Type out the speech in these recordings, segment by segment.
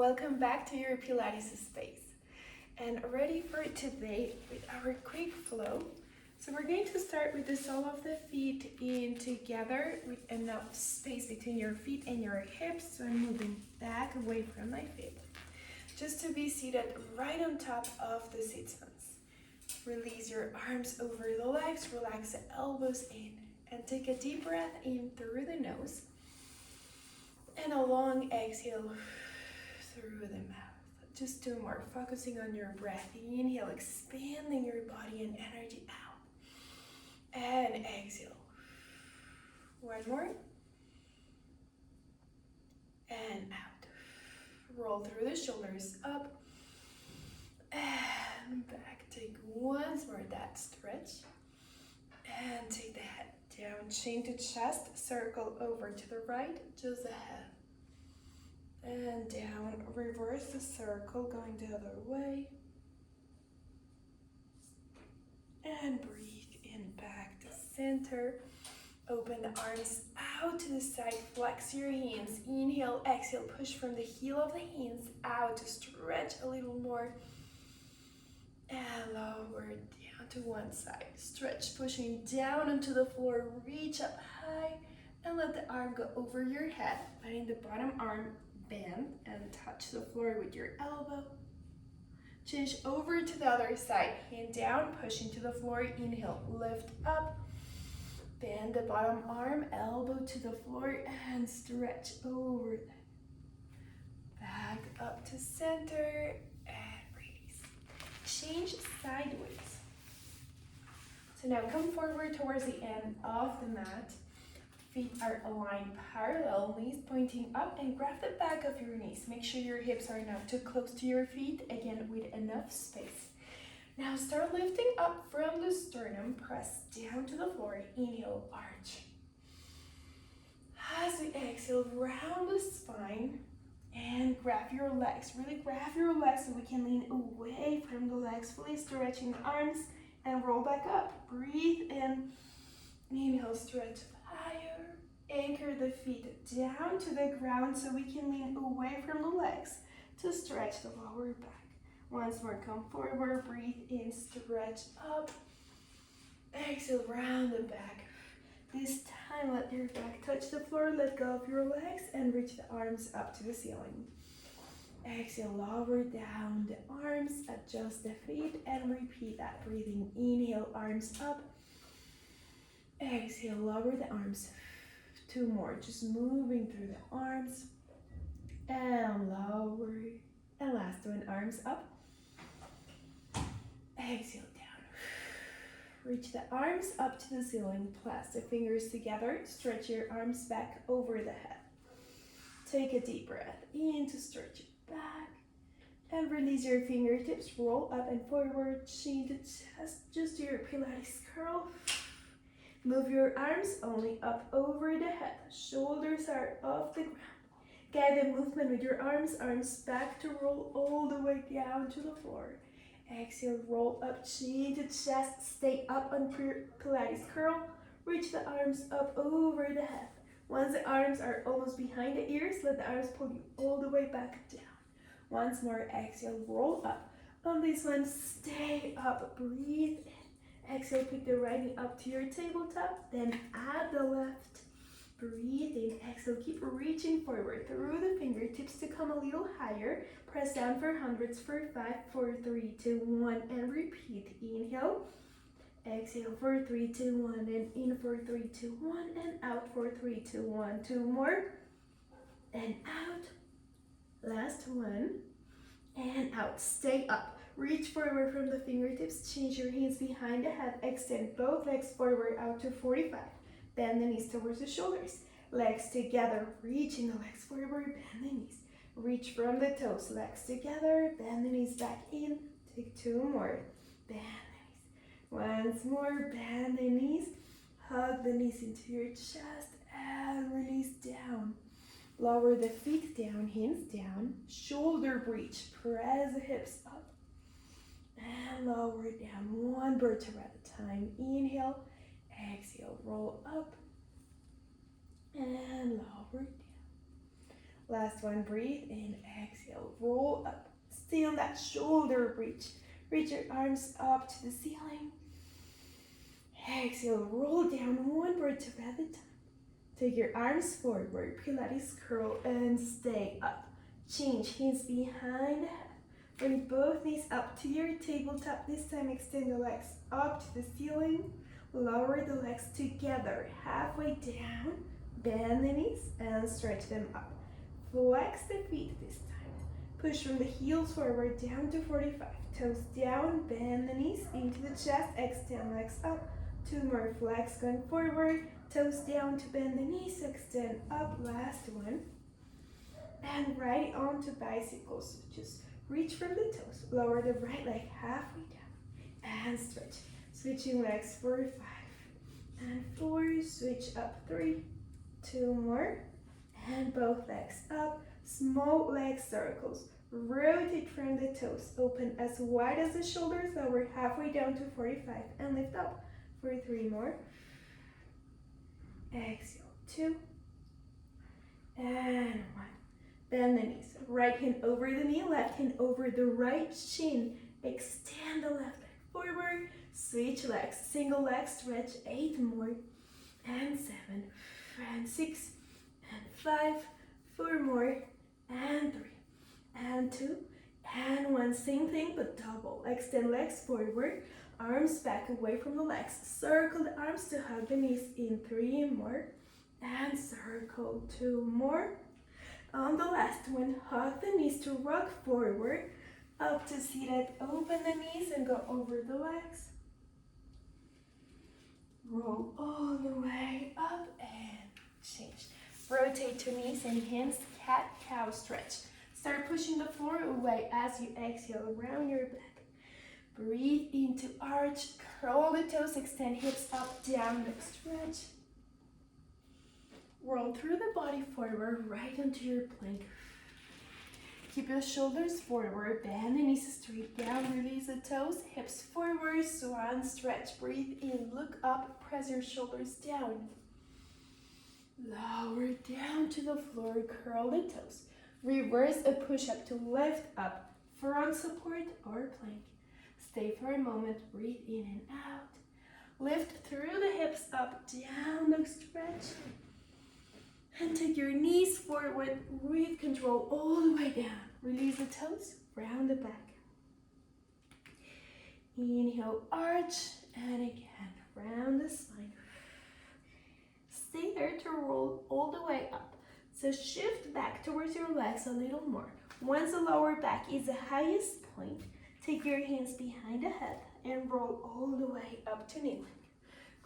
Welcome back to your Pilates space. And ready for today with our quick flow. So we're going to start with the sole of the feet in together with enough space between your feet and your hips. So I'm moving back away from my feet. Just to be seated right on top of the sit bones. Release your arms over the legs, relax the elbows in, and take a deep breath in through the nose. And a long exhale through the mouth. Just two more, focusing on your breath. Inhale, expanding your body and energy out. And exhale. One more. And out. Roll through the shoulders, up and back. Take once more that stretch. And take the head down, chin to chest, circle over to the right, just the head. And down, reverse the circle, going the other way. And breathe in back to center. Open the arms out to the side, flex your hands. Inhale, exhale, push from the heel of the hands out to stretch a little more. And lower down to one side. Stretch, pushing down onto the floor, reach up high, and let the arm go over your head, letting the bottom arm bend and touch the floor with your elbow. Change over to the other side. Hand down, pushing to the floor. Inhale, lift up. Bend the bottom arm, elbow to the floor, and stretch over. Back up to center, and release. Change sideways. So now come forward towards the end of the mat. Feet are aligned parallel, knees pointing up, and grab the back of your knees. Make sure your hips are not too close to your feet, again with enough space. Now start lifting up from the sternum, press down to the floor, inhale, arch. As we exhale, round the spine and grab your legs. Really grab your legs so we can lean away from the legs, fully stretching the arms and roll back up. Breathe in, inhale, stretch higher. Anchor the feet down to the ground so we can lean away from the legs to stretch the lower back. Once more, come forward, breathe in, stretch up. Exhale, round the back. This time, let your back touch the floor, let go of your legs, and reach the arms up to the ceiling. Exhale, lower down the arms, adjust the feet, and repeat that breathing. Inhale, arms up. Exhale, lower the arms. Two more, just moving through the arms. And lower. And last one, arms up. Exhale down. Reach the arms up to the ceiling. Clasp the fingers together. Stretch your arms back over the head. Take a deep breath in to stretch it back. And release your fingertips. Roll up and forward. Chin to chest. Just do your Pilates curl. Move your arms only up over the head. Shoulders are off the ground. Guide the movement with your arms back to roll all the way down to the floor. Exhale, roll up, chin to chest, stay up on Pilates curl. Reach the arms up over the head. Once the arms are almost behind the ears, let the arms pull you all the way back down. Once more, exhale, roll up. On this one, stay up, breathe in. Exhale, pick the right knee up to your tabletop, then add the left. Breathe in, exhale, keep reaching forward through the fingertips to come a little higher. Press down for hundreds for 5, 4, 3, 2, 1, and repeat. Inhale, exhale for 3, 2, 1, and in for 3, 2, 1, and out for 3, 2, 1. Two more, and out. Last one, and out. Stay up. Reach forward from the fingertips, change your hands behind the head, extend both legs forward out to 45. Bend the knees towards the shoulders. Legs together, reaching the legs forward, bend the knees. Reach from the toes, legs together, bend the knees back in. Take two more, bend the knees. Once more, bend the knees. Hug the knees into your chest and release down. Lower the feet down, hands down, shoulder breach. Press the hips up and lower down, one vertebra at a time. Inhale, exhale, roll up and lower down. Last one, breathe in, exhale, roll up. Stay on that shoulder bridge. Reach your arms up to the ceiling. Exhale, roll down one vertebra at a time. Take your arms forward, Pilates curl, and stay up. Change, hands behind the head. Bring both knees up to your tabletop. This time extend the legs up to the ceiling. Lower the legs together, halfway down. Bend the knees and stretch them up. Flex the feet this time. Push from the heels forward down to 45. Toes down, bend the knees into the chest. Extend legs up. 2 more, flex going forward. Toes down to bend the knees. Extend up, last one. And right onto bicycles. Just reach from the toes. Lower the right leg halfway down. And stretch. Switching legs for 5 and 4. Switch up 3. 2 more. And both legs up. Small leg circles. Rotate from the toes. Open as wide as the shoulders. Lower halfway down to 45. And lift up for 3 more. Exhale. 2. And 1. Bend the knees. Right hand over the knee. Left hand over the right shin. Extend the left leg forward. Switch legs. Single leg stretch. 8 more. And 7. And 6. And 5. 4 more. And 3. And 2. And 1. Same thing but double. Extend legs forward. Arms back away from the legs. Circle the arms to hug the knees in 3 more. And circle 2 more. On the last one, hug the knees to rock forward. Up to seated. Open the knees and go over the legs. Roll all the way up and change. Rotate to knees and hands, cat-cow stretch. Start pushing the floor away as you exhale around your back. Breathe into arch, curl the toes, extend hips up, down, neck stretch. Roll through the body forward, right onto your plank. Keep your shoulders forward, bend the knees straight down, release the toes, hips forward, swan stretch. Breathe in, look up, press your shoulders down. Lower down to the floor, curl the toes. Reverse a push-up to lift up, front support or plank. Stay for a moment, breathe in and out. Lift through the hips up, down, neck stretch. And take your knees forward with control all the way down. Release the toes, round the back. Inhale, arch, and again, round the spine. Stay there to roll all the way up. So shift back towards your legs a little more. Once the lower back is the highest point, take your hands behind the head and roll all the way up to kneeling.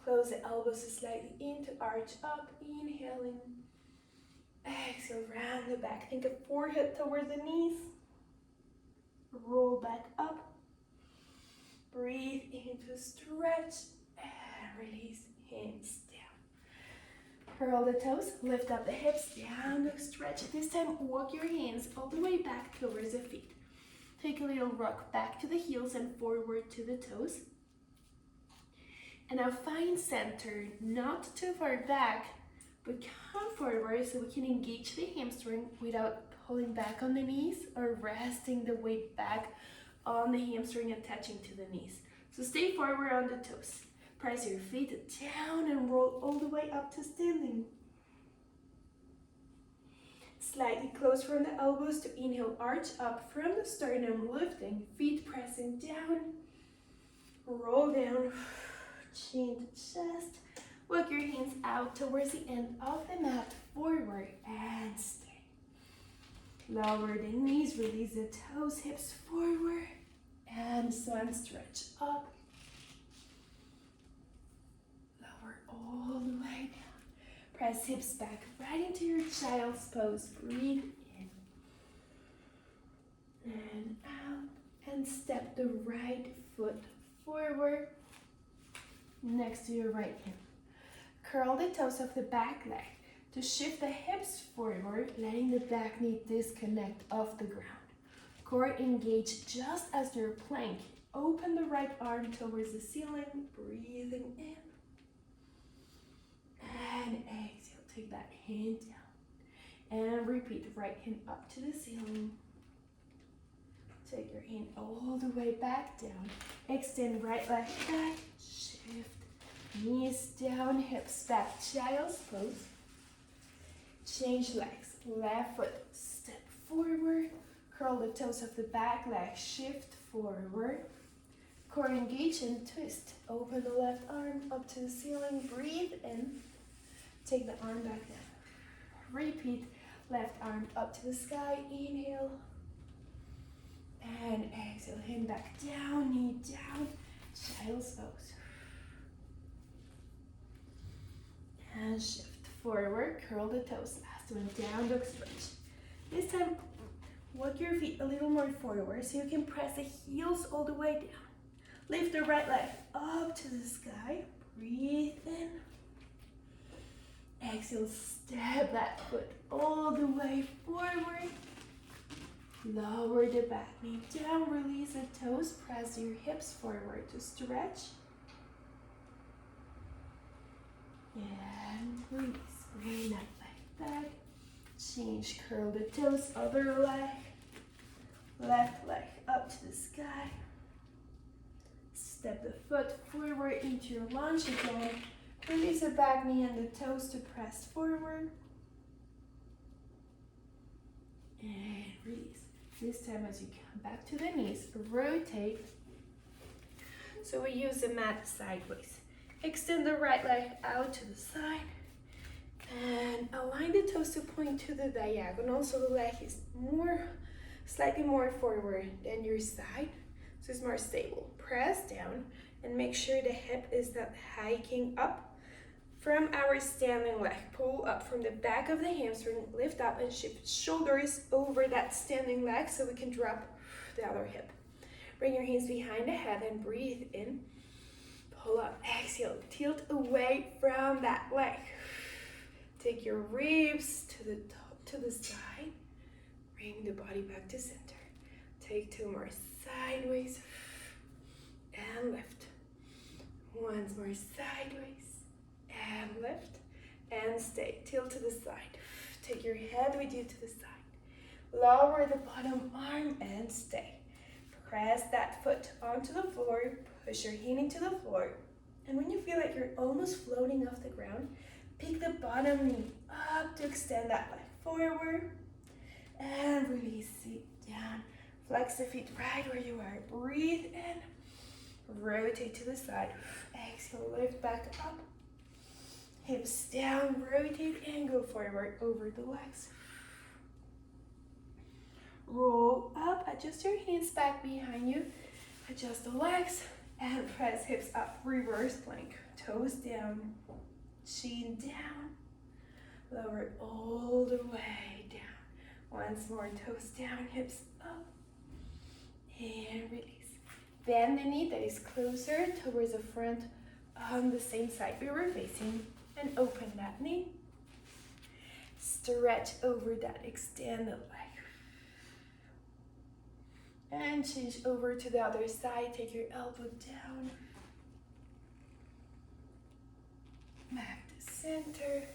Close the elbows slightly in to arch up, inhaling. Exhale, round the back. Think of forehead towards the knees. Roll back up. Breathe into stretch and release, hands down. Curl the toes, lift up the hips, down the stretch. This time, walk your hands all the way back towards the feet. Take a little rock back to the heels and forward to the toes. And now find center, not too far back, but come forward so we can engage the hamstring without pulling back on the knees or resting the weight back on the hamstring attaching to the knees. So stay forward on the toes. Press your feet down and roll all the way up to standing. Slightly close from the elbows to inhale, arch up from the sternum, lifting, feet pressing down. Roll down, chin to chest. Walk your hands out towards the end of the mat, forward and stay. Lower the knees, release the toes, hips forward, and swan stretch up. Lower all the way down. Press hips back right into your child's pose. Breathe in and out, and step the right foot forward next to your right hand. Curl the toes of the back leg to shift the hips forward, letting the back knee disconnect off the ground. Core engage just as your plank. Open the right arm towards the ceiling, breathing in. And exhale, take that hand down. And repeat, right hand up to the ceiling. Take your hand all the way back down. Extend right leg back, shift. Knees down, hips back, child's pose. Change legs, left foot, step forward. Curl the toes of the back leg, shift forward. Core engage and twist. Open the left arm up to the ceiling, breathe in. Take the arm back down. Repeat, left arm up to the sky, inhale. And exhale, hand back down, knee down, child's pose. And shift forward, curl the toes. Last one, down dog stretch. This time, walk your feet a little more forward so you can press the heels all the way down. Lift the right leg up to the sky. Breathe in. Exhale, step that foot all the way forward. Lower the back knee down, release the toes, press your hips forward to stretch. And release, bring that leg back. Change, curl the toes, other leg. Left leg up to the sky. Step the foot forward into your lunge again. Release the back knee and the toes to press forward. And release. This time as you come back to the knees, rotate. So we use the mat sideways. Extend the right leg out to the side. And align the toes to point to the diagonal so the leg is slightly more forward than your side. So it's more stable. Press down and make sure the hip is not hiking up from our standing leg. Pull up from the back of the hamstring, lift up and shift shoulders over that standing leg so we can drop the other hip. Bring your hands behind the head and breathe in. Pull up, exhale, tilt away from that leg. Take your ribs to the side. Bring the body back to center. Take two more sideways and lift. Once more sideways and lift and stay. Tilt to the side. Take your head with you to the side. Lower the bottom arm and stay. Press that foot onto the floor. Push your hand into the floor. And when you feel like you're almost floating off the ground, pick the bottom knee up to extend that leg forward. And release it down. Flex the feet right where you are. Breathe in. Rotate to the side. Exhale, lift back up. Hips down, rotate and go forward over the legs. Roll up, adjust your hands back behind you. Adjust the legs and press hips up. Reverse plank. Toes down, chin down. Lower it all the way down. Once more, toes down, hips up. And release. Bend the knee that is closer towards the front on the same side we were facing. And open that knee. Stretch over that extended leg. And change over to the other side. Take your elbow down. Back to center.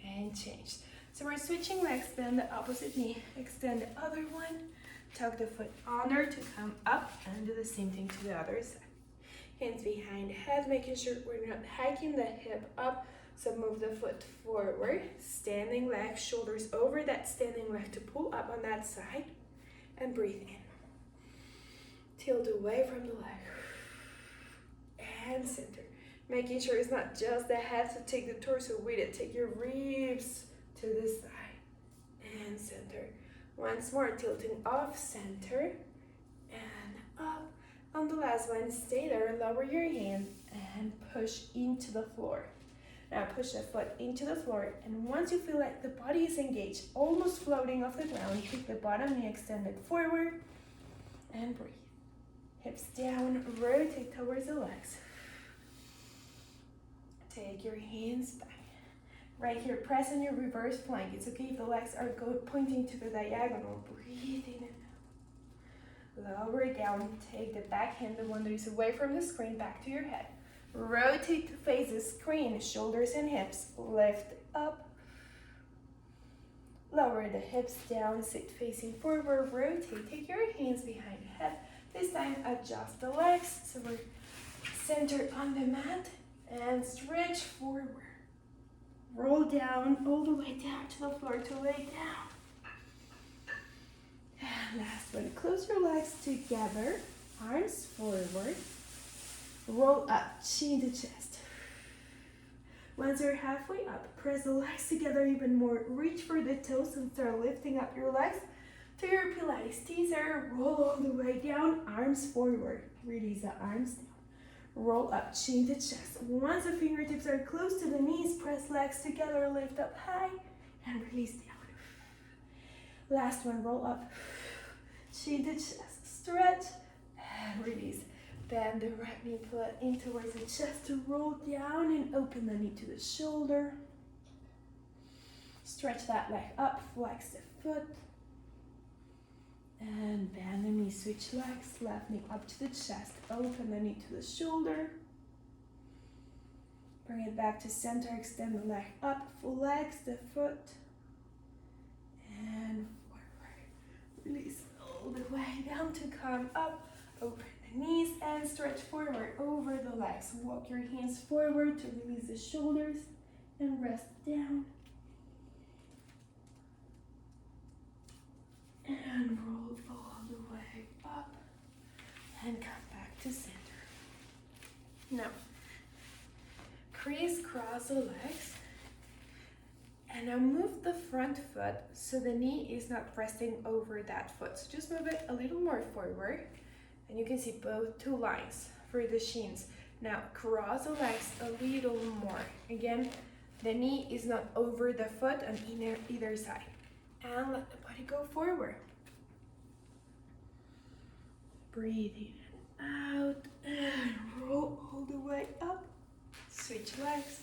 And change. So we're switching legs, bend the opposite knee. Extend the other one. Tuck the foot under to come up. And do the same thing to the other side. Hands behind the head, making sure we're not hiking the hip up. So move the foot forward, standing leg, shoulders over that standing leg to pull up on that side, and breathe in. Tilt away from the leg, and center. Making sure it's not just the head, so take the torso with it. Take your ribs to the side, and center. Once more, tilting off center, and up. On the last one, stay there, lower your hand, and push into the floor. Now push the foot into the floor, and once you feel like the body is engaged, almost floating off the ground, keep the bottom knee extended forward, and breathe. Hips down, rotate towards the legs. Take your hands back. Right here, press in your reverse plank. It's okay if the legs are pointing to the diagonal. Breathe in and out. Lower it down. Take the back hand, the one that is away from the screen, back to your head. Rotate to face the screen, shoulders and hips. Lift up. Lower the hips down, sit facing forward, rotate, take your hands behind the head. This time adjust the legs so we're centered on the mat and stretch forward. Roll down, all the way down to the floor to lay down. And last one, close your legs together, arms forward. Roll up, chin to chest. Once you're halfway up, press the legs together even more. Reach for the toes and start lifting up your legs to your Pilates teaser. Roll all the way down, arms forward. Release the arms down. Roll up, chin to chest. Once the fingertips are close to the knees, press legs together, lift up high, and release down. Last one, roll up, chin to chest. Stretch, and release. Bend the right knee in towards the chest to roll down and open the knee to the shoulder. Stretch that leg up, flex the foot. And bend the knee, switch legs, left knee up to the chest, open the knee to the shoulder. Bring it back to center, extend the leg up, flex the foot. And forward. Release all the way down to come up, open knees and stretch forward over the legs. Walk your hands forward to release the shoulders and rest down. And roll all the way up and come back to center. Now, crisscross the legs and now move the front foot so the knee is not resting over that foot. So just move it a little more forward. And you can see both two lines for the shins. Now cross the legs a little more. Again, the knee is not over the foot on either side. And let the body go forward. Breathe in and out and roll all the way up. Switch legs.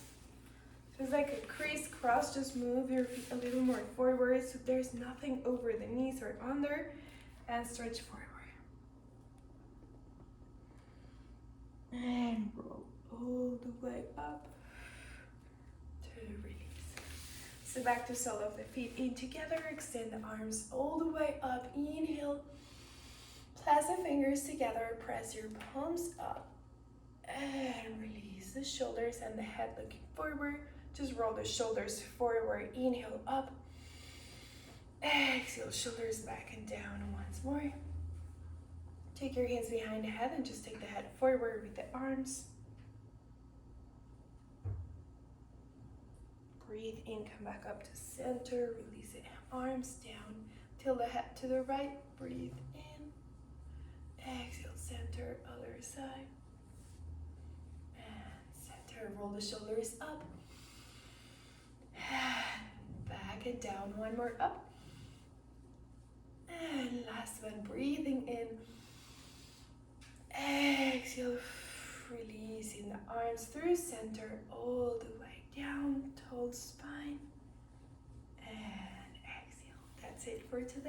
So it's like a crisscross, just move your feet a little more forward so there's nothing over the knees or under, and stretch forward. And roll all the way up to the release. So back to sole of the feet in together, extend the arms all the way up, inhale. Clasp the fingers together, press your palms up, and release the shoulders and the head looking forward. Just roll the shoulders forward, inhale up. Exhale, shoulders back and down once more. Take your hands behind the head and just take the head forward with the arms. Breathe in, come back up to center, release it, arms down, tilt the head to the right, breathe in. Exhale, center, other side. And center, roll the shoulders up. And back and down, one more up. And last one, breathing in. Exhale, releasing the arms through center, all the way down, tall spine. And exhale. That's it for today.